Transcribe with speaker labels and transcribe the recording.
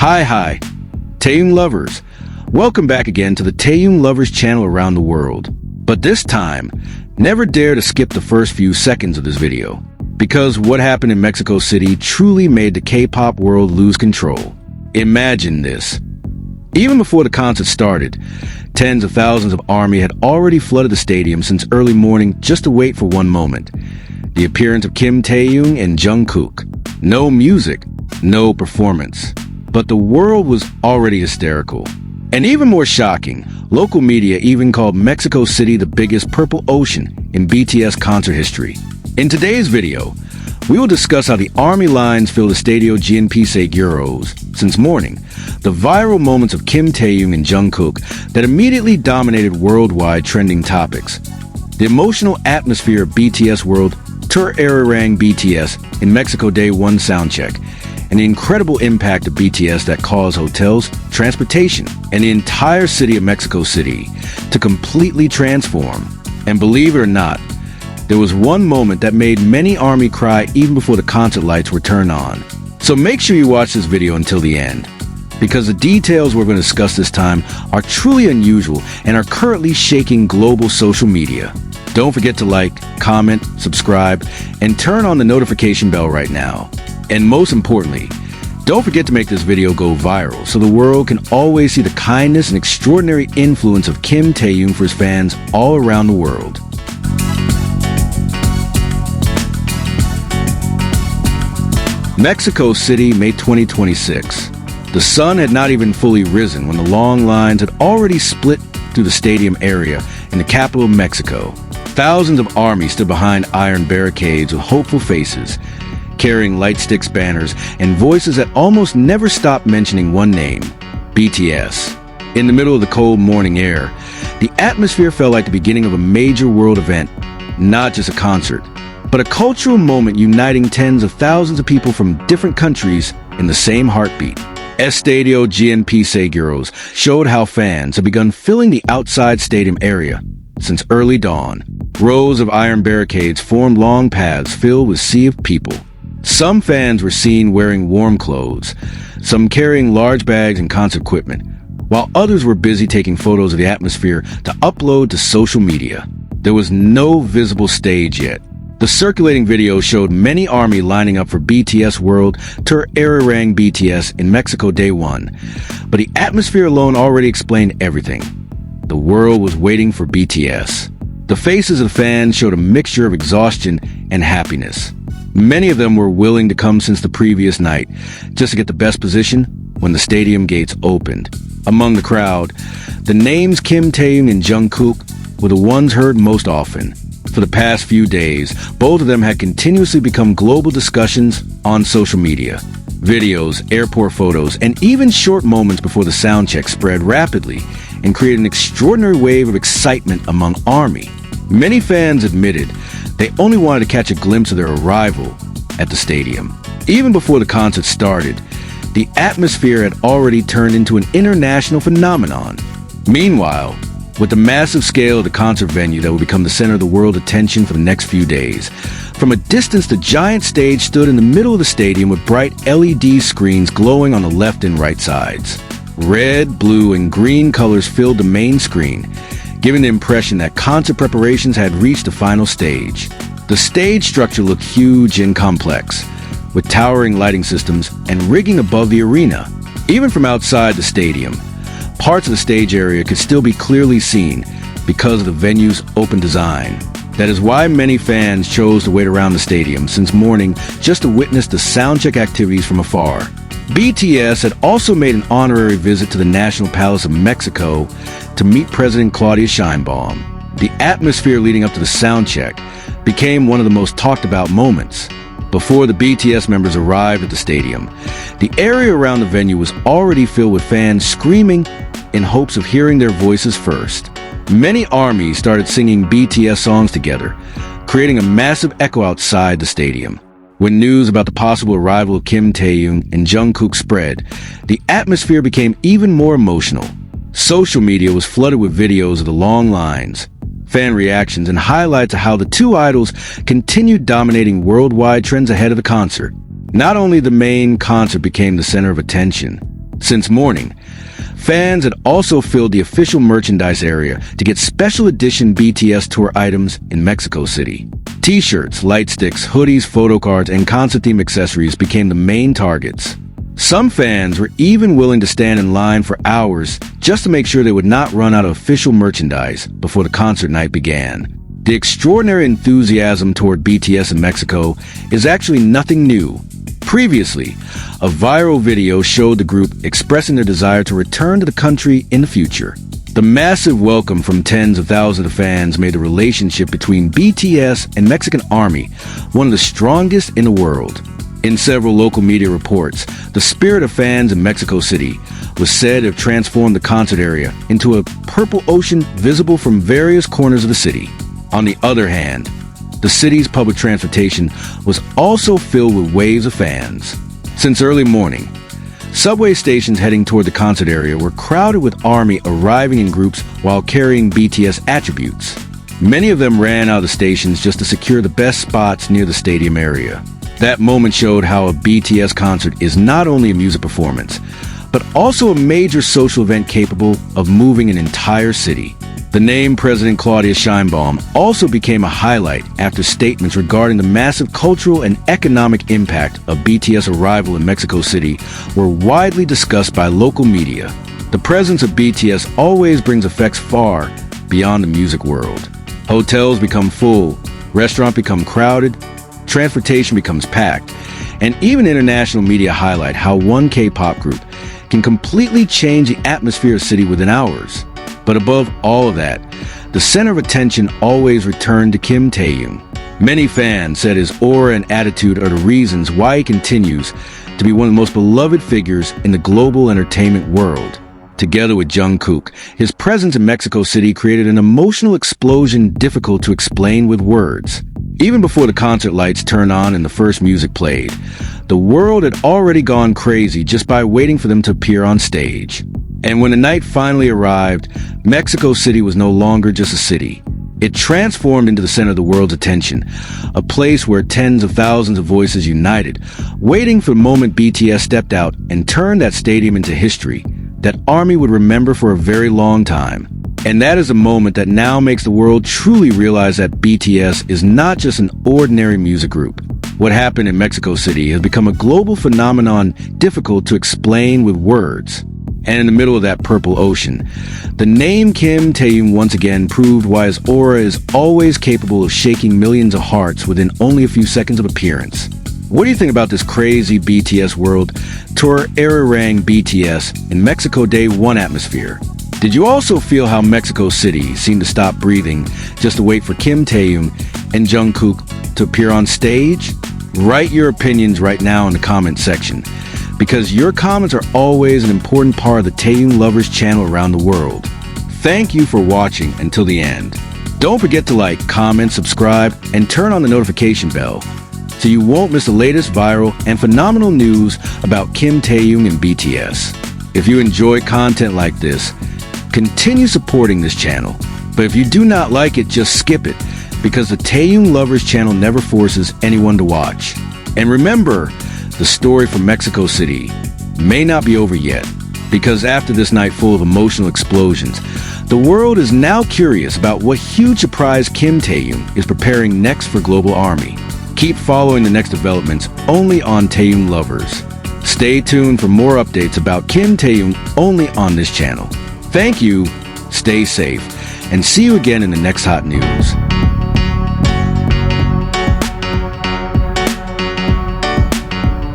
Speaker 1: Hi, Taehyung Lovers. Welcome back again to the Taehyung Lovers channel around the world. But this time, never dare to skip the first few seconds of this video, because what happened in Mexico City truly made the K-pop world lose control. Imagine this. Even before the concert started, tens of thousands of ARMY had already flooded the stadium since early morning just to wait for one moment. The appearance of Kim Taehyung and Jungkook. No music, no performance. But the world was already hysterical. And even more shocking, local media even called Mexico City the biggest purple ocean in BTS concert history. In today's video, we will discuss how the ARMY lines filled the Estadio GNP Seguros since morning, the viral moments of Kim Taehyung and Jungkook that immediately dominated worldwide trending topics, the emotional atmosphere of BTS World Tour ARIRANG BTS in Mexico Day 1 Soundcheck, and the incredible impact of BTS that caused hotels, transportation, and the entire city of Mexico City to completely transform. And believe it or not, there was one moment that made many ARMY cry even before the concert lights were turned on. So make sure you watch this video until the end, because the details we're going to discuss this time are truly unusual and are currently shaking global social media. Don't forget to like, comment, subscribe, and turn on the notification bell right now. And most importantly, don't forget to make this video go viral so the world can always see the kindness and extraordinary influence of Kim Taehyung for his fans all around the world. Mexico City, May 2026. The sun had not even fully risen when the long lines had already split through the stadium area in the capital of Mexico. Thousands of ARMY stood behind iron barricades with hopeful faces, carrying light sticks, banners, and voices that almost never stopped mentioning one name, BTS. In the middle of the cold morning air, the atmosphere felt like the beginning of a major world event, not just a concert, but a cultural moment uniting tens of thousands of people from different countries in the same heartbeat. Estadio GNP Seguros showed how fans have begun filling the outside stadium area since early dawn. Rows of iron barricades formed long paths filled with sea of people. Some fans were seen wearing warm clothes, some carrying large bags and concert equipment, while others were busy taking photos of the atmosphere to upload to social media. There was no visible stage yet. The circulating video showed many ARMY lining up for BTS World Tour ARIRANG BTS in Mexico Day 1, but the atmosphere alone already explained everything. The world was waiting for BTS. The faces of the fans showed a mixture of exhaustion and happiness. Many of them were willing to come since the previous night, just to get the best position when the stadium gates opened. Among the crowd, the names Kim Taehyung and Jungkook were the ones heard most often. For the past few days, both of them had continuously become global discussions on social media. Videos, airport photos, and even short moments before the soundcheck spread rapidly and created an extraordinary wave of excitement among ARMY. Many fans admitted they only wanted to catch a glimpse of their arrival at the stadium. Even before the concert started, the atmosphere had already turned into an international phenomenon. Meanwhile, with the massive scale of the concert venue that would become the center of the world attention for the next few days, from a distance the giant stage stood in the middle of the stadium with bright LED screens glowing on the left and right sides. Red, blue, and green colors filled the main screen, giving the impression that concert preparations had reached the final stage. The stage structure looked huge and complex, with towering lighting systems and rigging above the arena. Even from outside the stadium, parts of the stage area could still be clearly seen because of the venue's open design. That is why many fans chose to wait around the stadium since morning just to witness the soundcheck activities from afar. BTS had also made an honorary visit to the National Palace of Mexico to meet President Claudia Sheinbaum. The atmosphere leading up to the soundcheck became one of the most talked about moments. Before the BTS members arrived at the stadium, the area around the venue was already filled with fans screaming in hopes of hearing their voices first. Many ARMY started singing BTS songs together, creating a massive echo outside the stadium. When news about the possible arrival of Kim Taehyung and Jungkook spread, the atmosphere became even more emotional. Social media was flooded with videos of the long lines, fan reactions, and highlights of how the two idols continued dominating worldwide trends ahead of the concert. Not only the main concert became the center of attention, Since morning, fans had also filled the official merchandise area to get special edition BTS tour items in Mexico City. T-shirts, light sticks, hoodies, photo cards, and concert-themed accessories became the main targets. Some fans were even willing to stand in line for hours just to make sure they would not run out of official merchandise before the concert night began. The extraordinary enthusiasm toward BTS in Mexico is actually nothing new. Previously, a viral video showed the group expressing their desire to return to the country in the future. The massive welcome from tens of thousands of fans made the relationship between BTS and Mexican Army one of the strongest in the world. In several local media reports, the spirit of fans in Mexico City was said to have transformed the concert area into a purple ocean visible from various corners of the city. On the other hand, the city's public transportation was also filled with waves of fans. Since early morning, subway stations heading toward the concert area were crowded with ARMY arriving in groups while carrying BTS attributes. Many of them ran out of the stations just to secure the best spots near the stadium area. That moment showed how a BTS concert is not only a music performance, but also a major social event capable of moving an entire city. The name President Claudia Sheinbaum also became a highlight after statements regarding the massive cultural and economic impact of BTS arrival in Mexico City were widely discussed by local media. The presence of BTS always brings effects far beyond the music world. Hotels become full, restaurants become crowded, transportation becomes packed, and even international media highlight how one K-pop group can completely change the atmosphere of a city within hours. But above all of that, the center of attention always returned to Kim Taehyung. Many fans said his aura and attitude are the reasons why he continues to be one of the most beloved figures in the global entertainment world. Together with Jungkook, his presence in Mexico City created an emotional explosion difficult to explain with words. Even before the concert lights turned on and the first music played, the world had already gone crazy just by waiting for them to appear on stage. And when the night finally arrived, Mexico City was no longer just a city. It transformed into the center of the world's attention, a place where tens of thousands of voices united, waiting for the moment BTS stepped out and turned that stadium into history that ARMY would remember for a very long time. And that is a moment that now makes the world truly realize that BTS is not just an ordinary music group. What happened in Mexico City has become a global phenomenon difficult to explain with words. And in the middle of that purple ocean, the name Kim Taehyung once again proved why his aura is always capable of shaking millions of hearts within only a few seconds of appearance. What do you think about this crazy BTS world tour ARIRANG BTS in Mexico Day 1 atmosphere? Did you also feel how Mexico City seemed to stop breathing just to wait for Kim Taehyung and Jungkook to appear on stage? Write your opinions right now in the comment section, because your comments are always an important part of the Taehyung Lovers channel around the world. Thank you for watching until the end. Don't forget to like, comment, subscribe, and turn on the notification bell so you won't miss the latest viral and phenomenal news about Kim Taehyung and BTS. If you enjoy content like this, continue supporting this channel. But if you do not like it, just skip it, because the Taehyung Lovers channel never forces anyone to watch. And remember, the story from Mexico City may not be over yet, because after this night full of emotional explosions, the world is now curious about what huge surprise Kim Taehyung is preparing next for Global ARMY. Keep following the next developments only on Taehyung Lovers. Stay tuned for more updates about Kim Taehyung only on this channel. Thank you, stay safe, and see you again in the next hot news.